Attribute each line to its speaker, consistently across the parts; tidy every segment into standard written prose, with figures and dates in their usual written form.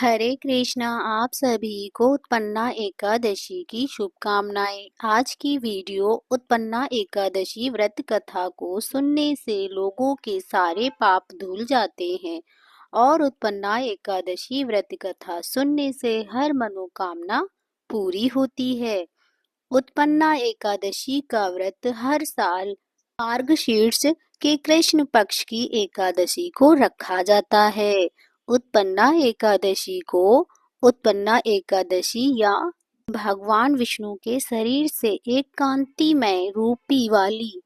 Speaker 1: हरे कृष्णा। आप सभी को उत्पन्ना एकादशी की शुभकामनाएं। आज की वीडियो उत्पन्ना एकादशी व्रत कथा को सुनने से लोगों के सारे पाप धुल जाते हैं और उत्पन्ना एकादशी व्रत कथा सुनने से हर मनोकामना पूरी होती है। उत्पन्ना एकादशी का व्रत हर साल मार्गशीर्ष के कृष्ण पक्ष की एकादशी को रखा जाता है। उत्पन्ना एकादशी को उत्पन्ना एकादशी या भगवान विष्णु के शरीर से एक कांतिमय रूपी वाली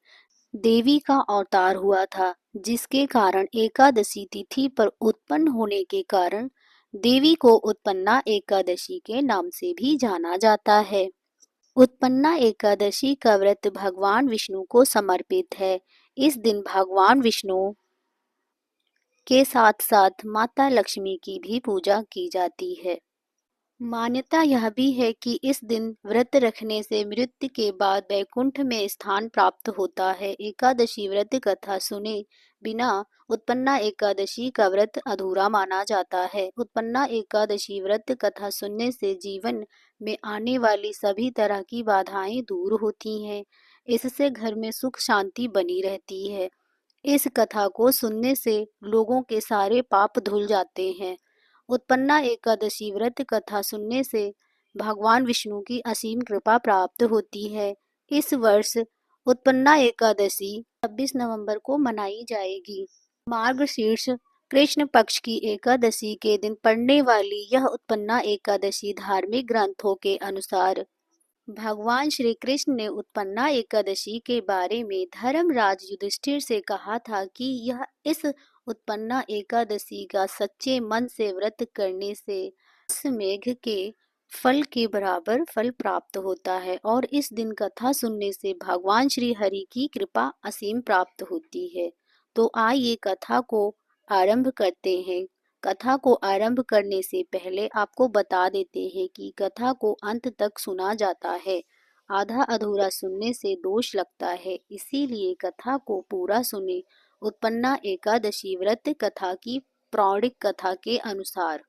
Speaker 1: देवी का अवतार हुआ था, जिसके कारण एकादशी तिथि पर उत्पन्न होने के कारण देवी को उत्पन्ना एकादशी के नाम से भी जाना जाता है। उत्पन्ना एकादशी का व्रत भगवान विष्णु को समर्पित है। इस दिन भगवान विष्णु के साथ साथ माता लक्ष्मी की भी पूजा की जाती है। मान्यता यह भी है कि इस दिन व्रत रखने से मृत्यु के बाद वैकुंठ में स्थान प्राप्त होता है। एकादशी व्रत कथा सुने बिना उत्पन्ना एकादशी का व्रत अधूरा माना जाता है। उत्पन्ना एकादशी व्रत कथा सुनने से जीवन में आने वाली सभी तरह की बाधाएं दूर होती हैं। इससे घर में सुख शांति बनी रहती है। इस कथा को सुनने से लोगों के सारे पाप धुल जाते हैं। उत्पन्ना एकादशी व्रत कथा सुनने से भगवान विष्णु की असीम कृपा प्राप्त होती है। इस वर्ष उत्पन्ना एकादशी 26 नवंबर को मनाई जाएगी। मार्गशीर्ष कृष्ण पक्ष की एकादशी के दिन पड़ने वाली यह उत्पन्ना एकादशी धार्मिक ग्रंथों के अनुसार भगवान श्री कृष्ण ने उत्पन्ना एकादशी के बारे में धर्मराज युधिष्ठिर से कहा था कि यह इस उत्पन्ना एकादशी का सच्चे मन से व्रत करने से मेघ के फल के बराबर फल प्राप्त होता है और इस दिन कथा सुनने से भगवान श्री हरि की कृपा असीम प्राप्त होती है। तो आइए कथा को आरंभ करते हैं। कथा को आरंभ करने से पहले आपको बता देते हैं कि कथा को अंत तक सुना जाता है। आधा अधूरा सुनने से दोष लगता है, इसीलिए कथा को पूरा सुने। उत्पन्ना एकादशी व्रत कथा की पौराणिक कथा के अनुसार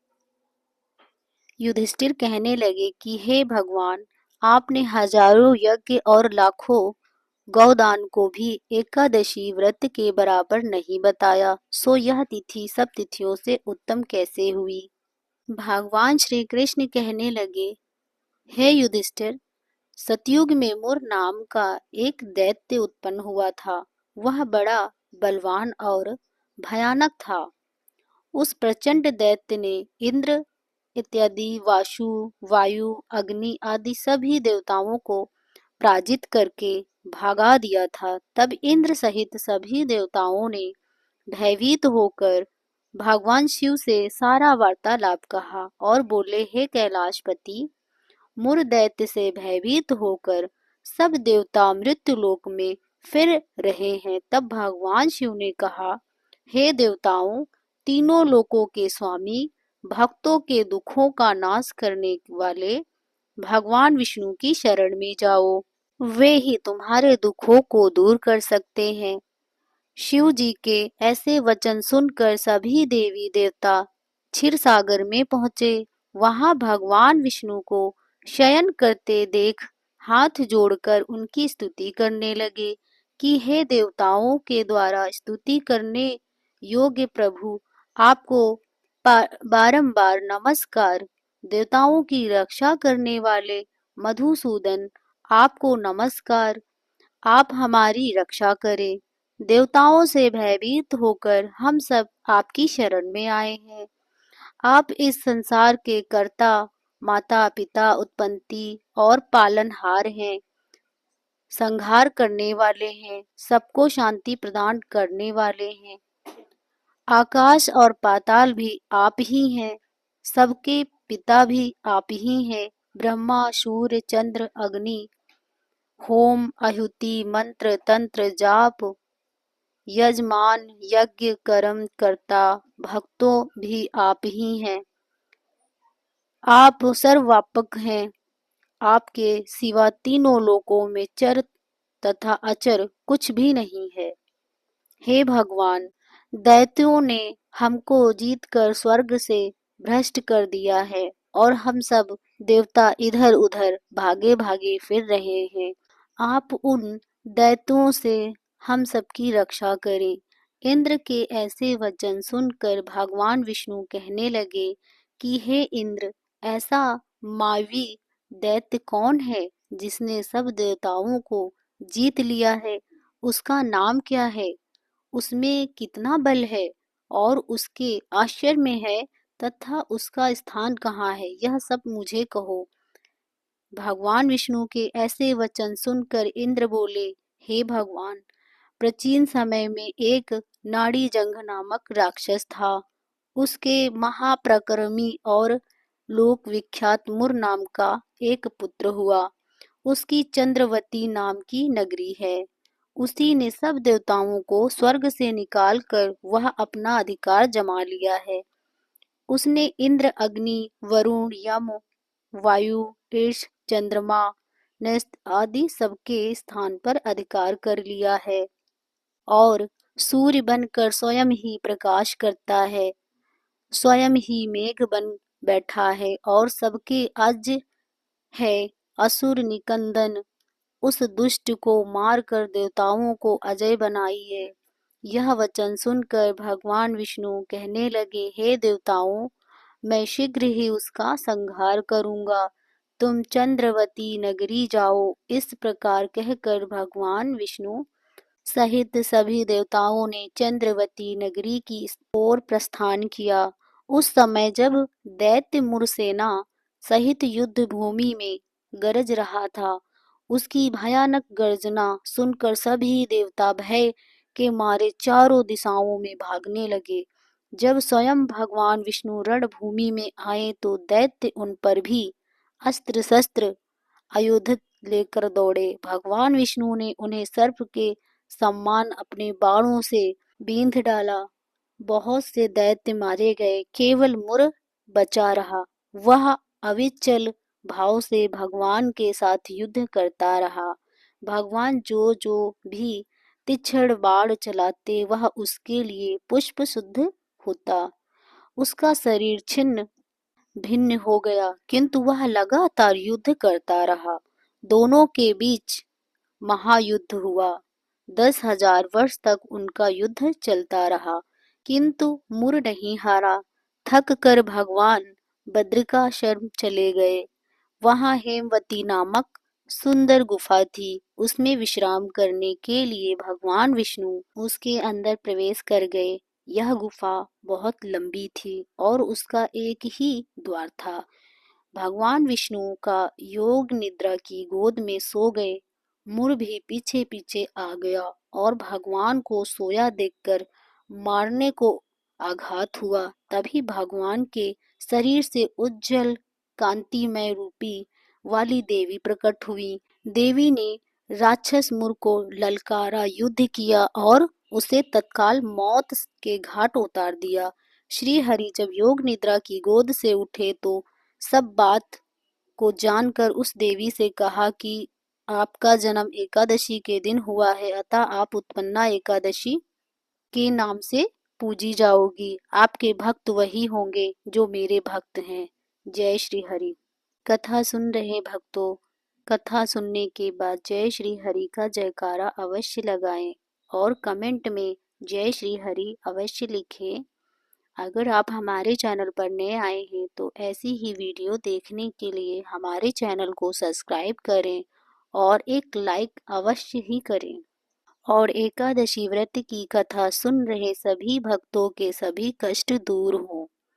Speaker 1: युधिष्ठिर कहने लगे कि हे भगवान, आपने हजारों यज्ञ और लाखों गौदान को भी एकादशी व्रत के बराबर नहीं बताया, सो यह तिथि सब तिथियों से उत्तम कैसे हुई। भगवान श्री कृष्ण कहने लगे, हे युधिष्ठिर, सतयुग में मुर नाम का एक दैत्य उत्पन्न हुआ था। वह बड़ा बलवान और भयानक था। उस प्रचंड दैत्य ने इंद्र इत्यादि वाशु, वायु, अग्नि आदि सभी देवताओं को पराजित करके भागा दिया था। तब इंद्र सहित सभी देवताओं ने भयभीत होकर भगवान शिव से सारा वार्तालाप कहा और बोले, हे कैलाशपति, मुर दैत्य से भयभीत होकर सब देवता मृत्यु लोक में फिर रहे हैं। तब भगवान शिव ने कहा, हे देवताओं, तीनों लोकों के स्वामी, भक्तों के दुखों का नाश करने वाले भगवान विष्णु की शरण में जाओ। वे ही तुम्हारे दुखों को दूर कर सकते हैं। शिव जी के ऐसे वचन सुनकर सभी देवी देवता क्षीर सागर में पहुंचे। वहां भगवान विष्णु को शयन करते देख हाथ जोड़कर उनकी स्तुति करने लगे कि हे देवताओं के द्वारा स्तुति करने योग्य प्रभु, आपको बारंबार नमस्कार। देवताओं की रक्षा करने वाले मधुसूदन, आपको नमस्कार। आप हमारी रक्षा करें। देवताओं से भयभीत होकर हम सब आपकी शरण में आए हैं। आप इस संसार के कर्ता, माता पिता, उत्पत्ति और पालनहार हैं, संहार करने वाले हैं, सबको शांति प्रदान करने वाले हैं। आकाश और पाताल भी आप ही हैं, सबके पिता भी आप ही हैं। ब्रह्मा, सूर्य, चंद्र, अग्नि, होम, आहुति, मंत्र, तंत्र, जाप, यजमान, यज्ञ, कर्म करता, भक्तों भी आप ही हैं। आप सर्वव्यापक हैं। आपके सिवा तीनों लोकों में चर तथा अचर कुछ भी नहीं है। हे भगवान, दैत्यों ने हमको जीतकर स्वर्ग से भ्रष्ट कर दिया है और हम सब देवता इधर उधर भागे भागे फिर रहे हैं। आप उन दैत्यों से हम सबकी रक्षा करें। इंद्र के ऐसे वचन सुनकर भगवान विष्णु कहने लगे कि हे इंद्र, ऐसा मावी दैत्य कौन है जिसने सब देवताओं को जीत लिया है? उसका नाम क्या है? उसमें कितना बल है और उसके आश्चर्य में है तथा उसका स्थान कहाँ है, यह सब मुझे कहो। भगवान विष्णु के ऐसे वचन सुनकर इंद्र बोले, हे भगवान, प्राचीन समय में एक नाड़ी जंघ नामक राक्षस था। उसके महाप्रक्रमी और लोक विख्यात मुर नाम का एक पुत्र हुआ। उसकी चंद्रवती नाम की नगरी है। उसी ने सब देवताओं को स्वर्ग से निकालकर वह अपना अधिकार जमा लिया है। उसने इंद्र, अग्नि, वरुण, यम, वायु, ईश, चंद्रमा, नस्त आदि सबके स्थान पर अधिकार कर लिया है और सूर्य बनकर स्वयं ही प्रकाश करता है, स्वयं ही मेघ बन बैठा है और सबके अज है। असुर निकंदन उस दुष्ट को मारकर देवताओं को अजय बनाइए। यह वचन सुनकर भगवान विष्णु कहने लगे, हे देवताओं, मैं शीघ्र ही उसका संहार करूंगा। तुम चंद्रवती नगरी जाओ। इस प्रकार कहकर भगवान विष्णु सहित सभी देवताओं ने चंद्रवती नगरी की ओर प्रस्थान किया। उस समय जब दैत्य मुरसेना सहित युद्ध भूमि में गरज रहा था, उसकी भयानक गर्जना सुनकर सभी देवता भय के मारे चारों दिशाओं में भागने लगे। जब स्वयं भगवान विष्णु रणभूमि में आए तो दैत्य उन पर भी अस्त्र शस्त्र आयुध लेकर दौड़े। भगवान विष्णु ने उन्हें सर्प के समान अपने बाणों से बींध डाला। बहुत से दैत्य मारे गए, केवल मुर बचा रहा। वह अविचल भाव से भगवान के साथ युद्ध करता रहा। भगवान जो जो भी तीक्ष्ण बाण चलाते वह उसके लिए पुष्प शुद्ध होता। उसका शरीर छिन्न भिन्न हो गया, किंतु वह लगातार युद्ध करता रहा। दोनों के बीच महायुद्ध हुआ। 10,000 वर्ष तक उनका युद्ध चलता रहा, किंतु मुर नहीं हारा। थक कर भगवान बद्रिकाश्रम चले गए। वहां हेमवती नामक सुंदर गुफा थी। उसमें विश्राम करने के लिए भगवान विष्णु उसके अंदर प्रवेश कर गए। यह गुफा बहुत लंबी थी और उसका एक ही द्वार था। भगवान विष्णु का योग निद्रा की गोद में सो गए। मुर भी पीछे पीछे आ गया और भगवान को सोया देखकर मारने को आघात हुआ। तभी भगवान के शरीर से उज्जवल कांतिमय रूपी वाली देवी प्रकट हुई। देवी ने राक्षस मुर को ललकारा, युद्ध किया और उसे तत्काल मौत के घाट उतार दिया। श्री हरि जब योग निद्रा की गोद से उठे तो सब बात को जानकर उस देवी से कहा कि आपका जन्म एकादशी के दिन हुआ है, अतः आप उत्पन्ना एकादशी के नाम से पूजी जाओगी। आपके भक्त वही होंगे जो मेरे भक्त हैं। जय श्री हरि। कथा सुन रहे भक्तों, कथा सुनने के बाद जय श्री हरि का जयकारा अवश्य लगाएं और कमेंट में जय श्री हरि अवश्य लिखें। अगर आप हमारे चैनल पर नए आए हैं तो ऐसी ही वीडियो देखने के लिए हमारे चैनल को सब्सक्राइब करें और एक लाइक अवश्य ही करें। और एकादशी व्रत की कथा सुन रहे सभी भक्तों के सभी कष्ट दूर हों।